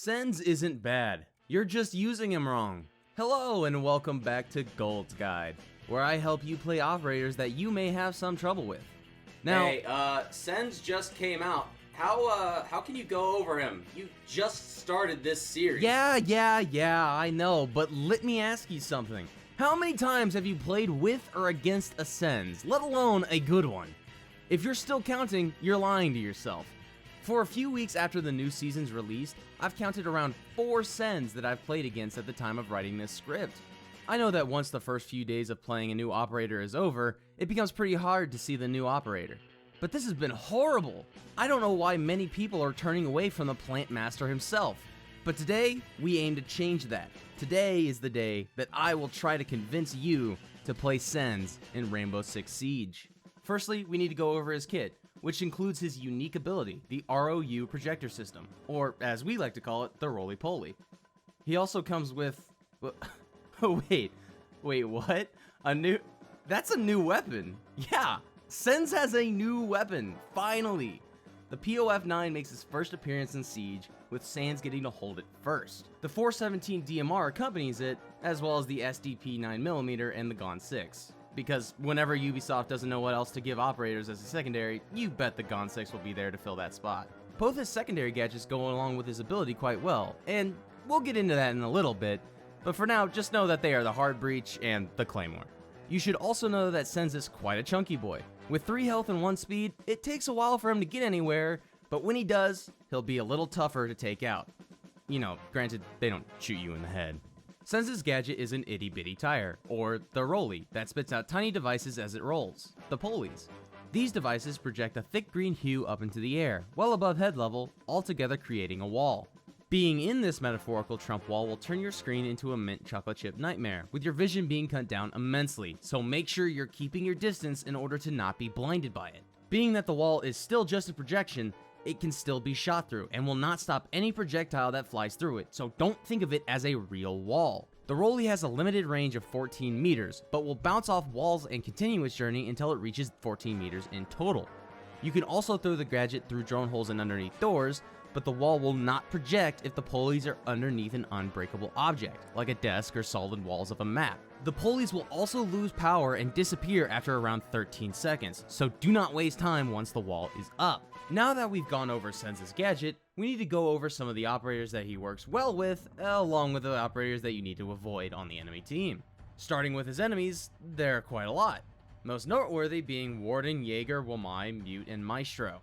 Sens isn't bad, you're just using him wrong. Hello and welcome back to Gold's Guide, where I help you play operators that you may have some trouble with. Now, Hey, Sens just came out. How can you go over him? You just started this series. Yeah, I know, but let me ask you something. How many times have you played with or against a Sens, let alone a good one? If you're still counting, you're lying to yourself. For a few weeks after the new season's released, I've counted around 4 Sens that I've played against at the time of writing this script. I know that once the first few days of playing a new operator is over, it becomes pretty hard to see the new operator. But this has been horrible! I don't know why many people are turning away from the plant master himself. But today, we aim to change that. Today is the day that I will try to convince you to play Sens in Rainbow Six Siege. Firstly, we need to go over his kit, which includes his unique ability, the ROU projector system, or as we like to call it, the roly-poly. He also comes with... Oh, wait, what? That's a new weapon. Yeah, Sens has a new weapon, finally. The POF-9 makes its first appearance in Siege, with Sens getting to hold it first. The 417 DMR accompanies it, as well as the SDP 9mm and the GON 6. Because whenever Ubisoft doesn't know what else to give operators as a secondary, you bet the GON 6 will be there to fill that spot. Both his secondary gadgets go along with his ability quite well, and we'll get into that in a little bit, but for now, just know that they are the Hard Breech and the Claymore. You should also know that Sens is quite a chunky boy. With 3 health and 1 speed, it takes a while for him to get anywhere, but when he does, he'll be a little tougher to take out. You know, granted, they don't shoot you in the head. Sens' gadget is an itty-bitty tire, or the rolly, that spits out tiny devices as it rolls, the polies. These devices project a thick green hue up into the air, well above head level, altogether creating a wall. Being in this metaphorical Trump wall will turn your screen into a mint chocolate chip nightmare, with your vision being cut down immensely, so make sure you're keeping your distance in order to not be blinded by it. Being that the wall is still just a projection, it can still be shot through and will not stop any projectile that flies through it, so don't think of it as a real wall. The rolly has a limited range of 14 meters, but will bounce off walls and continue its journey until it reaches 14 meters in total. You can also throw the gadget through drone holes and underneath doors, but the wall will not project if the pulleys are underneath an unbreakable object, like a desk or solid walls of a map. The pulleys will also lose power and disappear after around 13 seconds, so do not waste time once the wall is up. Now that we've gone over Sens' gadget, we need to go over some of the operators that he works well with, along with the operators that you need to avoid on the enemy team. Starting with his enemies, there are quite a lot. Most noteworthy being Warden, Jaeger, Wamai, Mute, and Maestro.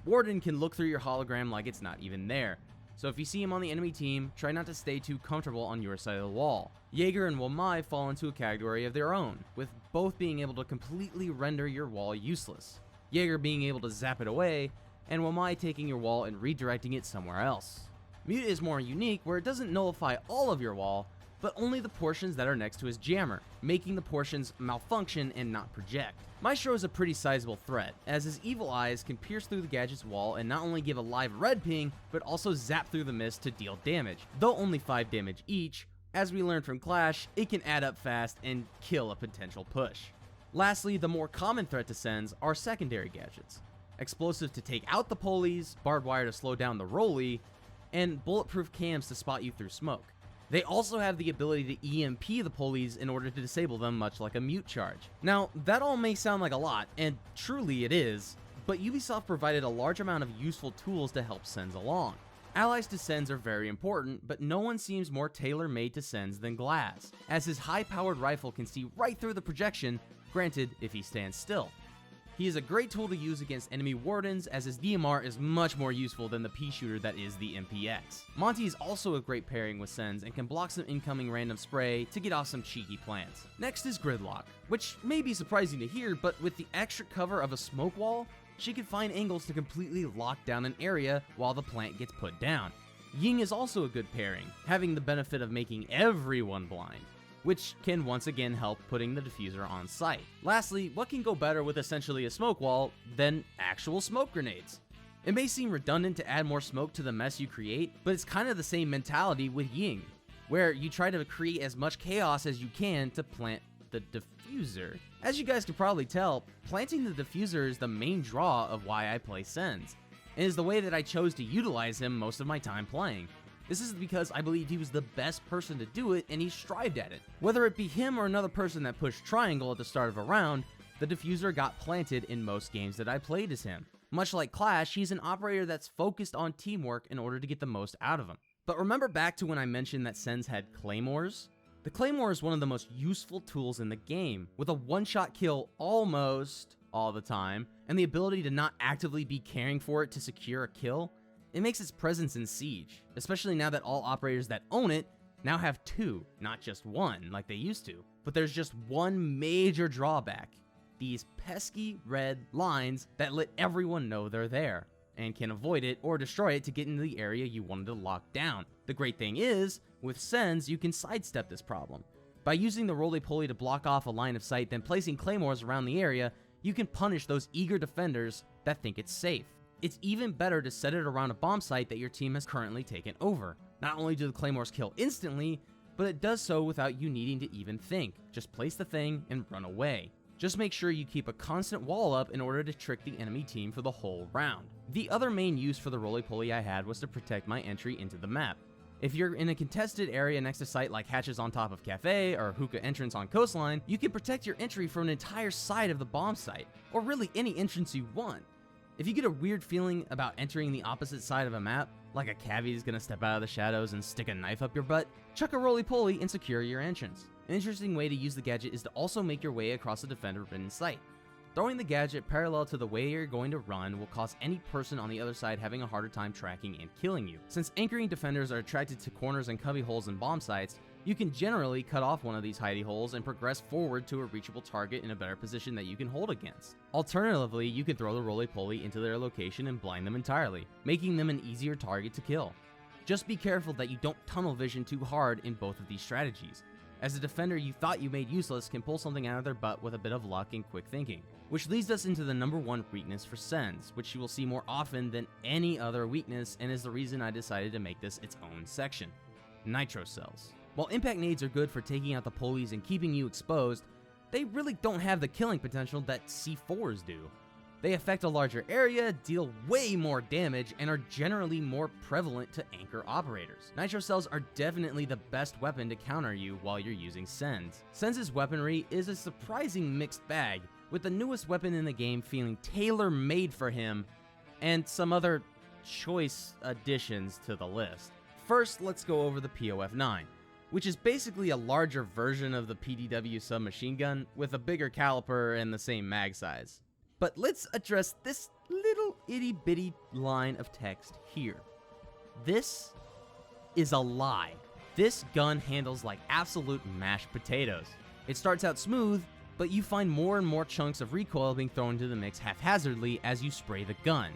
Warden can look through your hologram like it's not even there, so if you see him on the enemy team, try not to stay too comfortable on your side of the wall. Jaeger and Wamai fall into a category of their own, with both being able to completely render your wall useless. Jaeger being able to zap it away, and Wamai taking your wall and redirecting it somewhere else. Mute is more unique, where it doesn't nullify all of your wall, but only the portions that are next to his jammer, making the portions malfunction and not project. Maestro is a pretty sizable threat, as his evil eyes can pierce through the gadget's wall and not only give a live red ping, but also zap through the mist to deal damage. Though only 5 damage each, as we learned from Clash, it can add up fast and kill a potential push. Lastly, the more common threat to Sens are secondary gadgets. Explosive to take out the pulleys, barbed wire to slow down the rolly, and bulletproof cams to spot you through smoke. They also have the ability to EMP the pulleys in order to disable them, much like a mute charge. Now, that all may sound like a lot, and truly it is, but Ubisoft provided a large amount of useful tools to help Sens along. Allies to Sens are very important, but no one seems more tailor-made to Sens than Glass, as his high-powered rifle can see right through the projection, granted if he stands still. He is a great tool to use against enemy wardens, as his DMR is much more useful than the P-shooter that is the MPX. Monty is also a great pairing with Sens and can block some incoming random spray to get off some cheeky plants. Next is Gridlock, which may be surprising to hear, but with the extra cover of a smoke wall, she can find angles to completely lock down an area while the plant gets put down. Ying is also a good pairing, having the benefit of making everyone blind, which can once again help putting the diffuser on site. Lastly, what can go better with essentially a smoke wall than actual smoke grenades? It may seem redundant to add more smoke to the mess you create, but it's kind of the same mentality with Ying, where you try to create as much chaos as you can to plant the diffuser. As you guys can probably tell, planting the diffuser is the main draw of why I play Sens, and is the way that I chose to utilize him most of my time playing. This is because I believed he was the best person to do it and he strived at it. Whether it be him or another person that pushed triangle at the start of a round, the diffuser got planted in most games that I played as him. Much like Clash, he's an operator that's focused on teamwork in order to get the most out of him. But remember back to when I mentioned that Sens had claymores? The claymore is one of the most useful tools in the game, with a one-shot kill almost all the time, and the ability to not actively be caring for it to secure a kill. It makes its presence in Siege, especially now that all operators that own it now have two, not just one like they used to. But there's just one major drawback: these pesky red lines that let everyone know they're there and can avoid it or destroy it to get into the area you wanted to lock down. The great thing is, with Sens, you can sidestep this problem. By using the roly-poly to block off a line of sight, then placing claymores around the area, you can punish those eager defenders that think it's safe. It's even better to set it around a bomb site that your team has currently taken over. Not only do the claymores kill instantly, but it does so without you needing to even think. Just place the thing and run away. Just make sure you keep a constant wall up in order to trick the enemy team for the whole round. The other main use for the roly-poly I had was to protect my entry into the map. If you're in a contested area next to site like hatches on top of cafe or hookah entrance on coastline, you can protect your entry from an entire side of the bomb site, or really any entrance you want. If you get a weird feeling about entering the opposite side of a map, like a cavi is gonna step out of the shadows and stick a knife up your butt, chuck a roly-poly and secure your entrance. An interesting way to use the gadget is to also make your way across a defender-ridden site. Throwing the gadget parallel to the way you're going to run will cause any person on the other side having a harder time tracking and killing you. Since anchoring defenders are attracted to corners and cubby holes in bomb sites, you can generally cut off one of these hidey holes and progress forward to a reachable target in a better position that you can hold against. Alternatively, you can throw the roly-poly into their location and blind them entirely, making them an easier target to kill. Just be careful that you don't tunnel vision too hard in both of these strategies, as a defender you thought you made useless can pull something out of their butt with a bit of luck and quick thinking. Which leads us into the number one weakness for Sens, which you will see more often than any other weakness, and is the reason I decided to make this its own section: nitro cells. While impact nades are good for taking out the pulleys and keeping you exposed, they really don't have the killing potential that C4s do. They affect a larger area, deal way more damage, and are generally more prevalent to anchor operators. Nitro cells are definitely the best weapon to counter you while you're using Sens. Sens' weaponry is a surprising mixed bag, with the newest weapon in the game feeling tailor-made for him, and some other choice additions to the list. First, let's go over the POF-9, which is basically a larger version of the PDW submachine gun with a bigger caliper and the same mag size. But let's address this little itty-bitty line of text here. This is a lie. This gun handles like absolute mashed potatoes. It starts out smooth, but you find more and more chunks of recoil being thrown into the mix haphazardly as you spray the gun.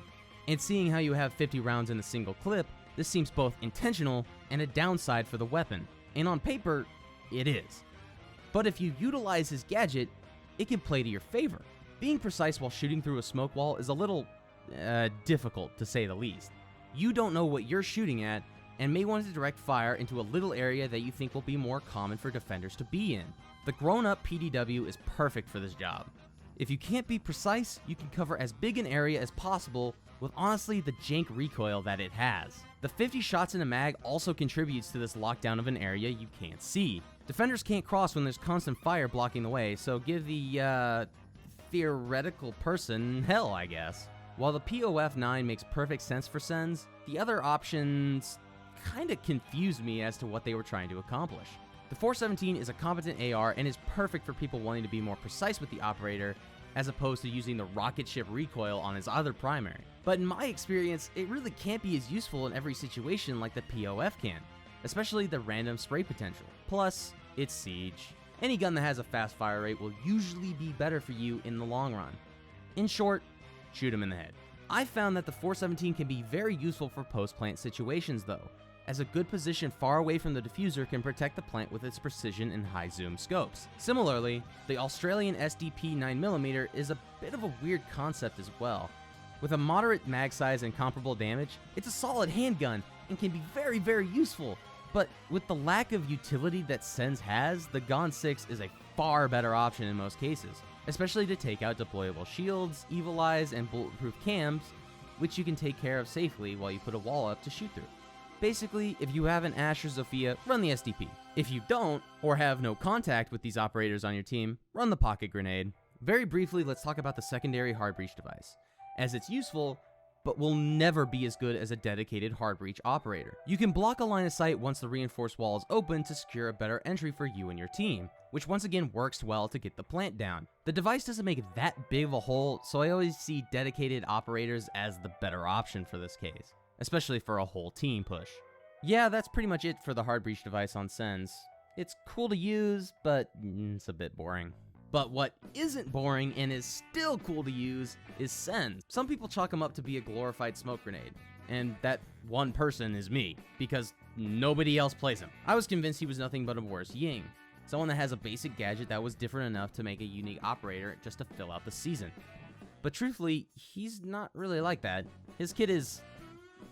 And seeing how you have 50 rounds in a single clip, this seems both intentional and a downside for the weapon. And on paper, it is. But if you utilize his gadget, it can play to your favor. Being precise while shooting through a smoke wall is a little difficult, to say the least. You don't know what you're shooting at, and may want to direct fire into a little area that you think will be more common for defenders to be in. The grown-up PDW is perfect for this job. If you can't be precise, you can cover as big an area as possible with honestly the jank recoil that it has. The 50 shots in a mag also contributes to this lockdown of an area you can't see. Defenders can't cross when there's constant fire blocking the way, so give the theoretical person hell, I guess. While the POF-9 makes perfect sense for Sens, the other options kinda confused me as to what they were trying to accomplish. The 417 is a competent AR and is perfect for people wanting to be more precise with the operator, as opposed to using the rocket ship recoil on his other primary. But in my experience, it really can't be as useful in every situation like the POF can, especially the random spray potential. Plus, it's Siege. Any gun that has a fast fire rate will usually be better for you in the long run. In short, shoot him in the head. I found that the 417 can be very useful for post-plant situations though, as a good position far away from the diffuser can protect the plant with its precision and high zoom scopes. Similarly, the Australian SDP 9mm is a bit of a weird concept as well. With a moderate mag size and comparable damage, it's a solid handgun and can be very, very useful. But with the lack of utility that Sens has, the Gon 6 is a far better option in most cases, especially to take out deployable shields, evil eyes, and bulletproof cams, which you can take care of safely while you put a wall up to shoot through. Basically, if you have an Ashe or Zofia, run the SDP. If you don't, or have no contact with these operators on your team, run the Pocket Grenade. Very briefly, let's talk about the secondary hard breach device, as it's useful, but will never be as good as a dedicated hard breach operator. You can block a line of sight once the reinforced wall is open to secure a better entry for you and your team, which once again works well to get the plant down. The device doesn't make that big of a hole, so I always see dedicated operators as the better option for this case, especially for a whole team push. Yeah, that's pretty much it for the hard breach device on Sens. It's cool to use, but it's a bit boring. But what isn't boring and is still cool to use is Sens. Some people chalk him up to be a glorified smoke grenade, and that one person is me, because nobody else plays him. I was convinced he was nothing but a worse Ying, someone that has a basic gadget that was different enough to make a unique operator just to fill out the season. But truthfully, he's not really like that. His kit is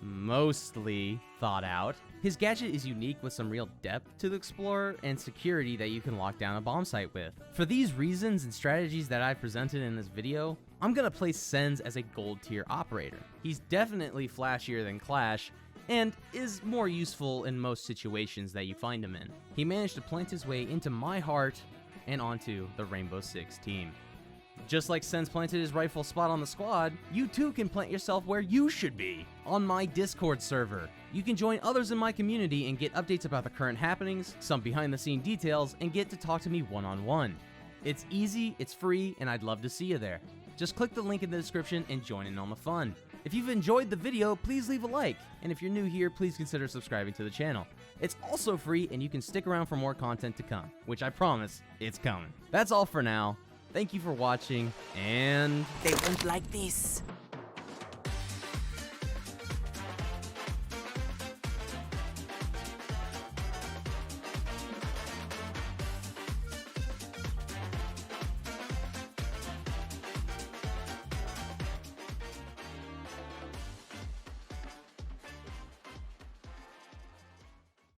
mostly thought out. His gadget is unique with some real depth to the Explorer and security that you can lock down a bomb site with. For these reasons and strategies that I've presented in this video, I'm gonna place Sens as a gold tier operator. He's definitely flashier than Clash, and is more useful in most situations that you find him in. He managed to plant his way into my heart and onto the Rainbow Six team. Just like Sens planted his rightful spot on the squad, you too can plant yourself where you should be, on my Discord server. You can join others in my community and get updates about the current happenings, some behind the scene details, and get to talk to me one-on-one. It's easy, it's free, and I'd love to see you there. Just click the link in the description and join in on the fun. If you've enjoyed the video, please leave a like, and if you're new here, please consider subscribing to the channel. It's also free, and you can stick around for more content to come, which I promise, it's coming. That's all for now. Thank you for watching, and They won't like this.